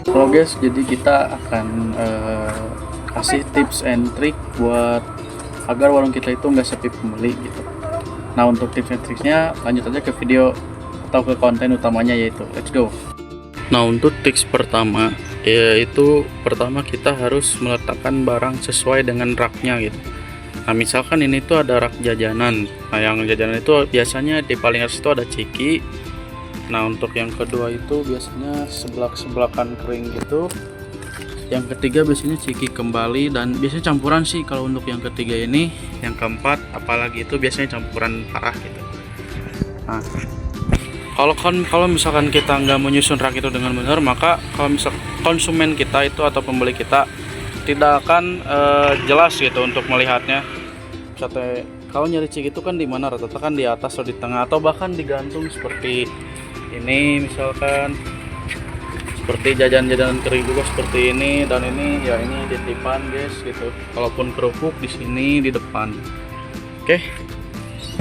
Halo guys, jadi kita akan kasih tips and trick buat agar warung kita itu nggak sepi pembeli gitu. Nah, untuk tips and triknya lanjut aja ke video atau ke konten utamanya, yaitu let's go. Nah, untuk tips pertama yaitu pertama kita harus meletakkan barang sesuai dengan raknya gitu. Nah, misalkan ini tuh ada rak jajanan. Nah, yang jajanan itu biasanya di paling atas itu ada ciki. Nah, untuk yang kedua itu biasanya seblak-seblakan kering gitu. Yang ketiga biasanya ciki kembali, dan biasanya campuran sih kalau untuk yang ketiga ini. Yang keempat apalagi itu biasanya campuran parah gitu. Nah, kalau misalkan kita nggak menyusun rak itu dengan benar, maka kalau misal konsumen kita itu atau pembeli kita tidak akan jelas gitu untuk melihatnya. Misalnya kalau nyari ciki itu kan di mana, rata-rata kan di atas atau di tengah atau bahkan digantung seperti ini, misalkan seperti jajan-jajanan kering juga seperti ini, dan ini ya ini titipan guys gitu. Kalaupun kerupuk di sini di depan. Oke,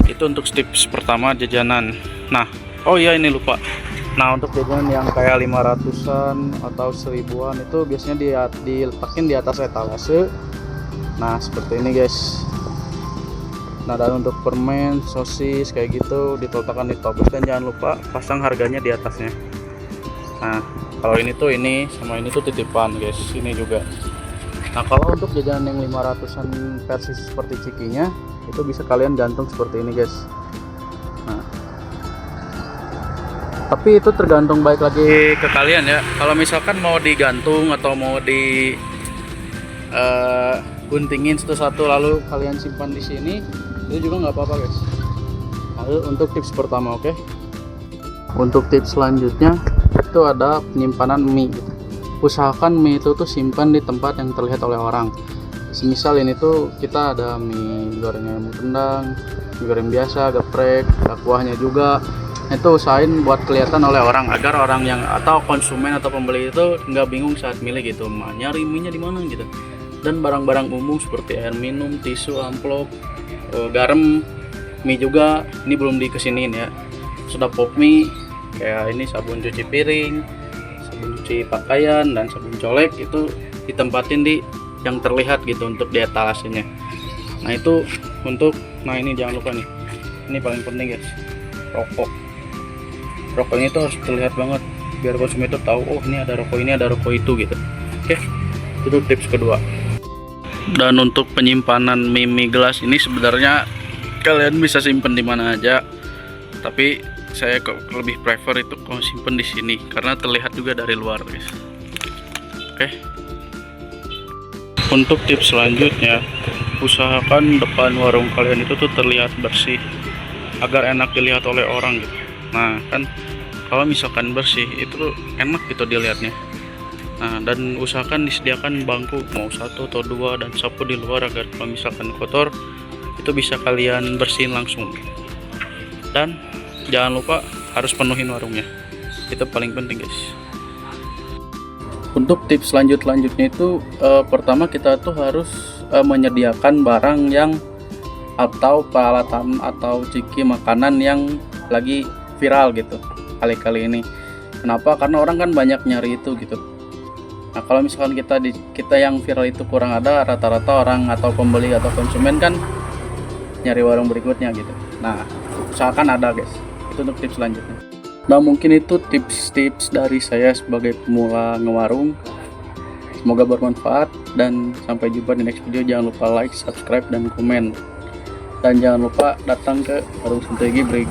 itu untuk tips pertama jajanan. Nah, oh iya ini lupa. Nah, untuk jajanan yang kayak 500-an atau 1000-an itu biasanya diletakin di atas etalase. Nah, seperti ini guys. Nah, dan untuk permen, sosis kayak gitu diletakkan di toples, dan jangan lupa pasang harganya di atasnya. Nah, kalau ini tuh ini sama ini tuh titipan guys, ini juga. Nah, kalau untuk jajanan yang 500-an versi seperti cikinya itu bisa kalian gantung seperti ini guys. Nah, tapi itu tergantung baik lagi ke kalian ya. Kalau misalkan mau digantung atau mau di guntingin satu-satu lalu kalian simpan di sini, itu juga nggak apa-apa guys. Lalu untuk tips pertama, oke. Untuk tips selanjutnya itu ada penyimpanan mie gitu. Usahakan mie itu tuh simpan di tempat yang terlihat oleh orang. Semisal ini tuh kita ada mie goreng ayam kendang, mie goreng biasa, geprek, ada kuahnya juga. Itu usahain buat kelihatan oleh orang, agar orang yang atau konsumen atau pembeli itu nggak bingung saat milih gitu, nyari mie nya di mana gitu. Dan barang-barang umum seperti air minum, tisu, amplop, garam, mie juga ini belum dikesiniin ya. Sudah pop mie kayak ini, sabun cuci piring, sabun cuci pakaian, dan sabun colek itu ditempatin di yang terlihat gitu untuk di etalasenya. Nah, itu untuk, nah ini jangan lupa nih, ini paling penting guys, rokoknya itu harus terlihat banget biar konsumen itu tahu, oh ini ada rokok ini, ada rokok itu gitu. Oke, itu tips kedua. Dan untuk penyimpanan mie gelas ini sebenarnya kalian bisa simpen di mana aja, tapi saya lebih prefer itu kalau simpen di sini karena terlihat juga dari luar guys. Oke. Untuk tips selanjutnya, usahakan depan warung kalian itu tuh terlihat bersih agar enak dilihat oleh orang gitu. Nah, kan kalau misalkan bersih itu enak gitu dilihatnya. Nah, dan usahakan disediakan bangku mau 1 atau 2 dan sapu di luar agar kalau misalkan kotor itu bisa kalian bersihin langsung. Dan jangan lupa harus penuhin warungnya, itu paling penting guys. Untuk tips selanjutnya itu pertama kita tuh harus menyediakan barang yang atau peralatan atau ciki makanan yang lagi viral gitu kali-kali ini. Kenapa? Karena orang kan banyak nyari itu gitu. Nah, kalau misalkan kita yang viral itu kurang ada, rata-rata orang atau pembeli atau konsumen kan nyari warung berikutnya gitu. Nah, usahakan ada guys. Itu untuk tips selanjutnya. Nah, mungkin itu tips-tips dari saya sebagai pemula ngewarung. Semoga bermanfaat, dan sampai jumpa di next video. Jangan lupa like, subscribe, dan komen. Dan jangan lupa datang ke warung Santai Gibrig.